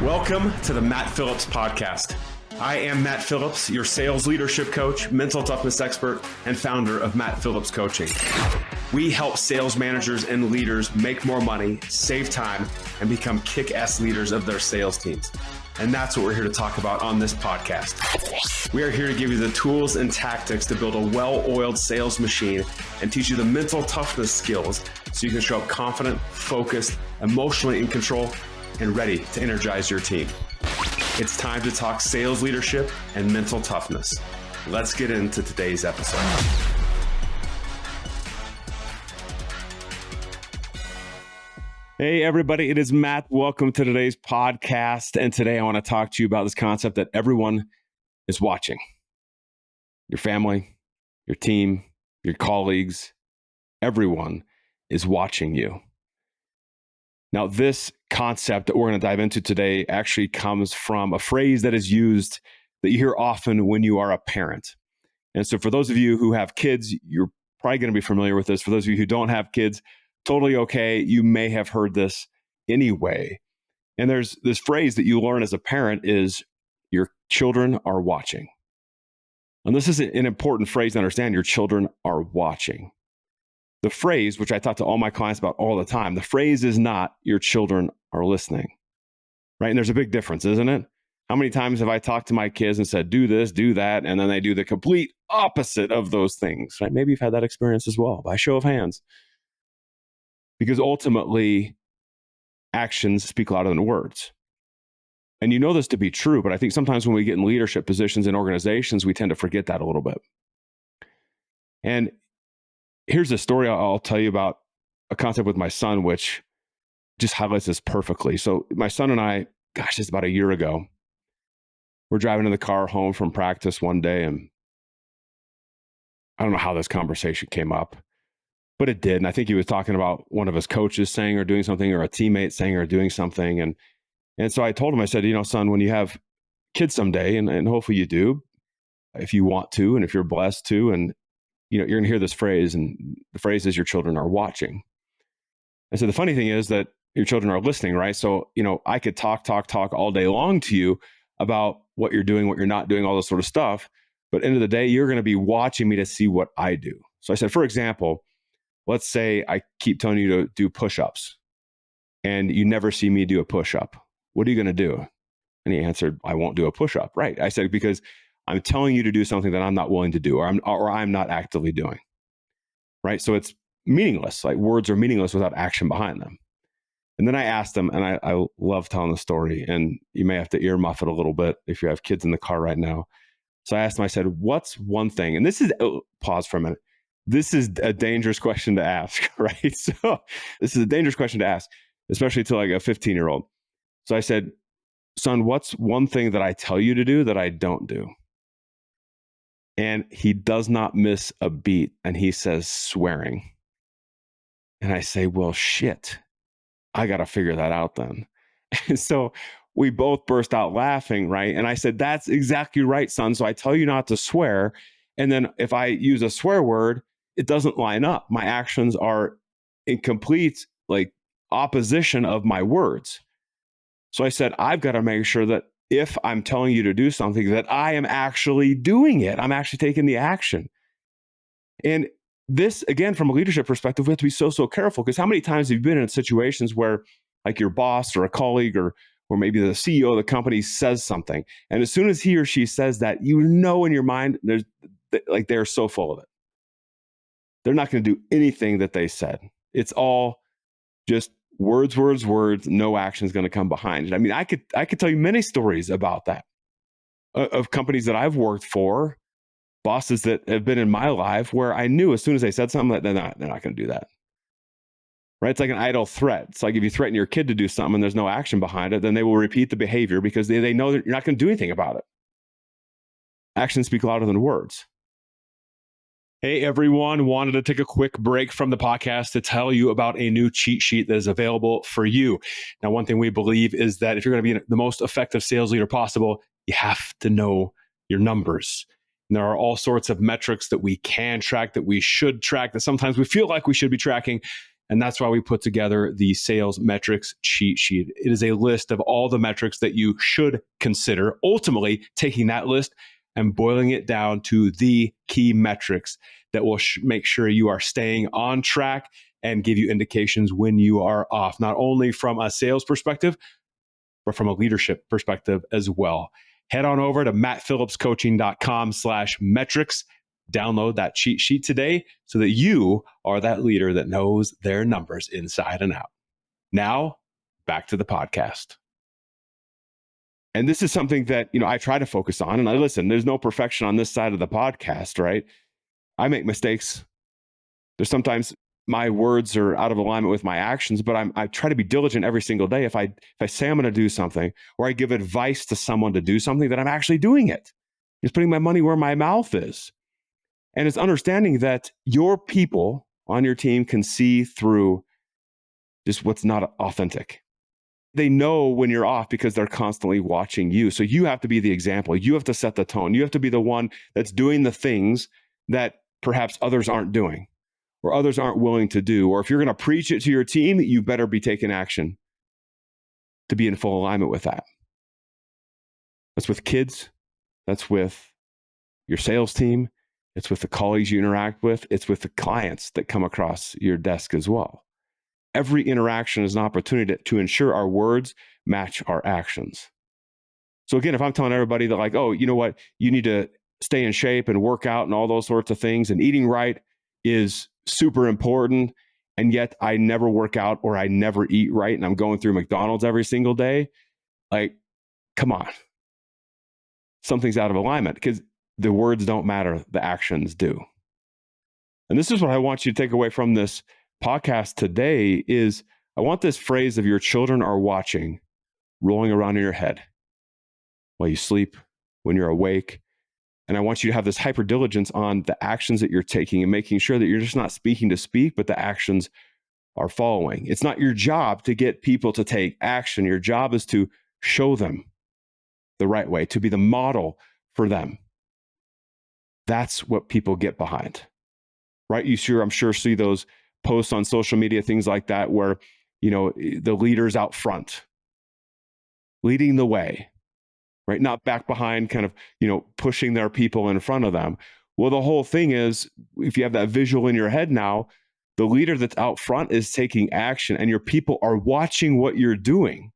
Welcome to the Matt Phillips Podcast. I am Matt Phillips, your sales leadership coach, mental toughness expert, and founder of Matt Phillips Coaching. We help sales managers and leaders make more money, save time, and become kick-ass leaders of their sales teams. And that's what we're here to talk about on this podcast. We are here to give you the tools and tactics to build a well-oiled sales machine and teach you the mental toughness skills so you can show up confident, focused, emotionally in control, and ready to energize your team. It's time to talk sales leadership and mental toughness. Let's get into today's episode. Hey, everybody, it is Matt. Welcome to today's podcast. And today I want to talk to you about this concept that everyone is watching. Your family, your team, your colleagues, everyone is watching you. Now, this concept that we're going to dive into today actually comes from a phrase that is used that you hear often when you are a parent. And so for those of you who have kids, you're probably going to be familiar with this. For those of you who don't have kids, totally okay. You may have heard this anyway. And there's this phrase that you learn as a parent is your children are watching. And this is an important phrase to understand. Your children are watching. The phrase, which I talk to all my clients about all the time, the phrase is not your children are listening, right? And there's a big difference, isn't it? How many times have I talked to my kids and said, do this, do that, and then they do the complete opposite of those things, right? Maybe you've had that experience as well, by show of hands. Because ultimately, actions speak louder than words. And you know this to be true, but I think sometimes when we get in leadership positions in organizations, we tend to forget that a little bit. And here's a story I'll tell you about a concept with my son, which just highlights this perfectly. So my son and I, it's about a year ago, we're driving in the car home from practice one day, and I don't know how this conversation came up, but it did. And I think he was talking about one of his coaches saying or doing something, or a teammate saying or doing something. And so I told him, I said, son, when you have kids someday, and hopefully you do, if you want to, and if you're blessed to, and you're going to hear this phrase, and the phrase is your children are watching. And so the funny thing is that your children are listening, right? So, I could talk all day long to you about what you're doing, what you're not doing, all this sort of stuff. But at the end of the day, you're going to be watching me to see what I do. So I said, for example, let's say I keep telling you to do push-ups and you never see me do a push-up. What are you going to do? And he answered, I won't do a push-up. Right. I said, because I'm telling you to do something that I'm not willing to do, or I'm not actively doing. Right. So it's meaningless. Like, words are meaningless without action behind them. And then I asked him, and I love telling the story, and you may have to earmuff it a little bit if you have kids in the car right now. So I asked him, I said, what's one thing? And this is, pause for a minute. This is a dangerous question to ask, right? So this is a dangerous question to ask, especially to like a 15-year-old. So I said, son, what's one thing that I tell you to do that I don't do? And he does not miss a beat. And he says, swearing. And I say, well, shit, I got to figure that out then. And so we both burst out laughing, right? And I said, that's exactly right, son. So I tell you not to swear. And then if I use a swear word, it doesn't line up. My actions are in complete opposition of my words. So I said, I've got to make sure that if I'm telling you to do something, that I am actually doing it. I'm actually taking the action. And this, again, from a leadership perspective, we have to be so careful, because how many times have you been in situations where like your boss or a colleague or maybe the CEO of the company says something, and as soon as he or she says that, in your mind, they're so full of it. They're not going to do anything that they said. It's all just words, no action is going to come behind it. I mean, I could tell you many stories about that, of companies that I've worked for, bosses that have been in my life, where I knew as soon as they said something that they're not going to do that. Right? It's like an idle threat. It's like if you threaten your kid to do something and there's no action behind it, then they will repeat the behavior because they know that you're not going to do anything about it. Actions speak louder than words. Hey, everyone. Wanted to take a quick break from the podcast to tell you about a new cheat sheet that is available for you. Now, one thing we believe is that if you're going to be the most effective sales leader possible, you have to know your numbers. And there are all sorts of metrics that we can track, that we should track, that sometimes we feel like we should be tracking. And that's why we put together the sales metrics cheat sheet. It is a list of all the metrics that you should consider, ultimately taking that list and boiling it down to the key metrics that will make sure you are staying on track and give you indications when you are off, not only from a sales perspective, but from a leadership perspective as well. Head on over to mattphillipscoaching.com/metrics. Download that cheat sheet today so that you are that leader that knows their numbers inside and out. Now, back to the podcast. And this is something that, I try to focus on. And I listen, there's no perfection on this side of the podcast, right? I make mistakes. There's sometimes my words are out of alignment with my actions, but I try to be diligent every single day. If I say I'm going to do something, or I give advice to someone to do something, that I'm actually doing it. It's putting my money where my mouth is. And it's understanding that your people on your team can see through just what's not authentic. They know when you're off because they're constantly watching you. So you have to be the example. You have to set the tone. You have to be the one that's doing the things that perhaps others aren't doing or others aren't willing to do. Or if you're going to preach it to your team, you better be taking action to be in full alignment with that. That's with kids. That's with your sales team. It's with the colleagues you interact with. It's with the clients that come across your desk as well. Every interaction is an opportunity to ensure our words match our actions. So again, if I'm telling everybody that like, oh, you know what, you need to stay in shape and work out and all those sorts of things, and eating right is super important, and yet I never work out or I never eat right, and I'm going through McDonald's every single day, like, come on. Something's out of alignment because the words don't matter, the actions do. And this is what I want you to take away from this podcast today is I want this phrase of your children are watching rolling around in your head while you sleep, when you're awake. And I want you to have this hyperdiligence on the actions that you're taking and making sure that you're just not speaking to speak, but the actions are following. It's not your job to get people to take action. Your job is to show them the right way, to be the model for them. That's what people get behind, right? I'm sure see those posts on social media, things like that, where, the leader's out front, leading the way, right? Not back behind, kind of, pushing their people in front of them. Well, the whole thing is, if you have that visual in your head now, the leader that's out front is taking action and your people are watching what you're doing.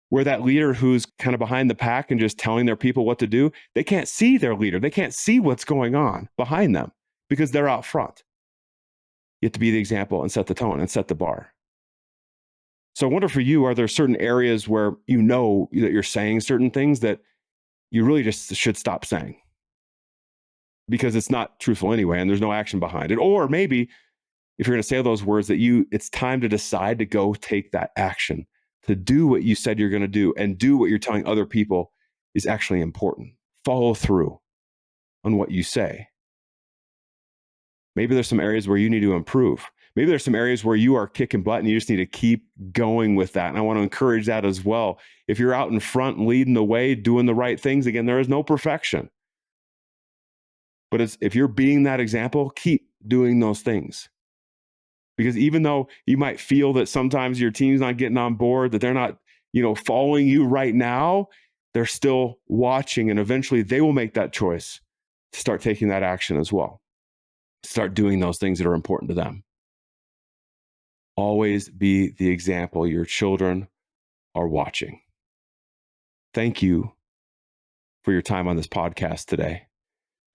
Where that leader who's kind of behind the pack and just telling their people what to do, they can't see their leader. They can't see what's going on behind them because they're out front. You have to be the example and set the tone and set the bar. So I wonder for you, are there certain areas where you know that you're saying certain things that you really just should stop saying? Because it's not truthful anyway, and there's no action behind it. Or maybe if you're going to say those words, that it's time to decide to go take that action, to do what you said you're going to do and do what you're telling other people is actually important. Follow through on what you say. Maybe there's some areas where you need to improve. Maybe there's some areas where you are kicking butt and you just need to keep going with that. And I want to encourage that as well. If you're out in front, leading the way, doing the right things, again, there is no perfection. But if you're being that example, keep doing those things. Because even though you might feel that sometimes your team's not getting on board, that they're not, following you right now, they're still watching, and eventually they will make that choice to start taking that action as well. Start doing those things that are important to them. Always be the example. Your children are watching. Thank you for your time on this podcast today.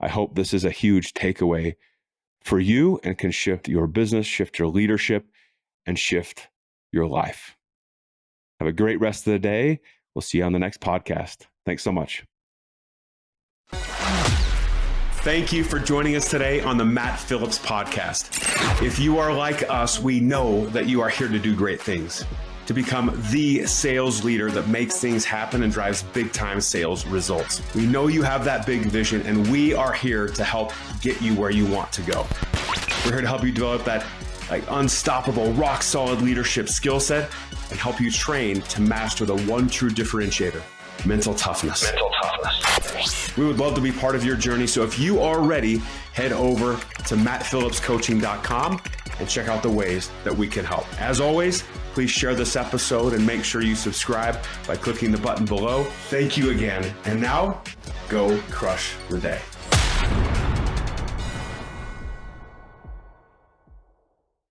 I hope this is a huge takeaway for you and can shift your business, shift your leadership, and shift your life. Have a great rest of the day. We'll see you on the next podcast. Thanks so much. Thank you for joining us today on the Matt Phillips Podcast. If you are like us, we know that you are here to do great things, to become the sales leader that makes things happen and drives big time sales results. We know you have that big vision, and we are here to help get you where you want to go. We're here to help you develop that unstoppable, rock solid leadership skill set and help you train to master the one true differentiator, mental toughness. We would love to be part of your journey. So if you are ready, head over to mattphillipscoaching.com and check out the ways that we can help. As always, please share this episode and make sure you subscribe by clicking the button below. Thank you again. And now, go crush the day.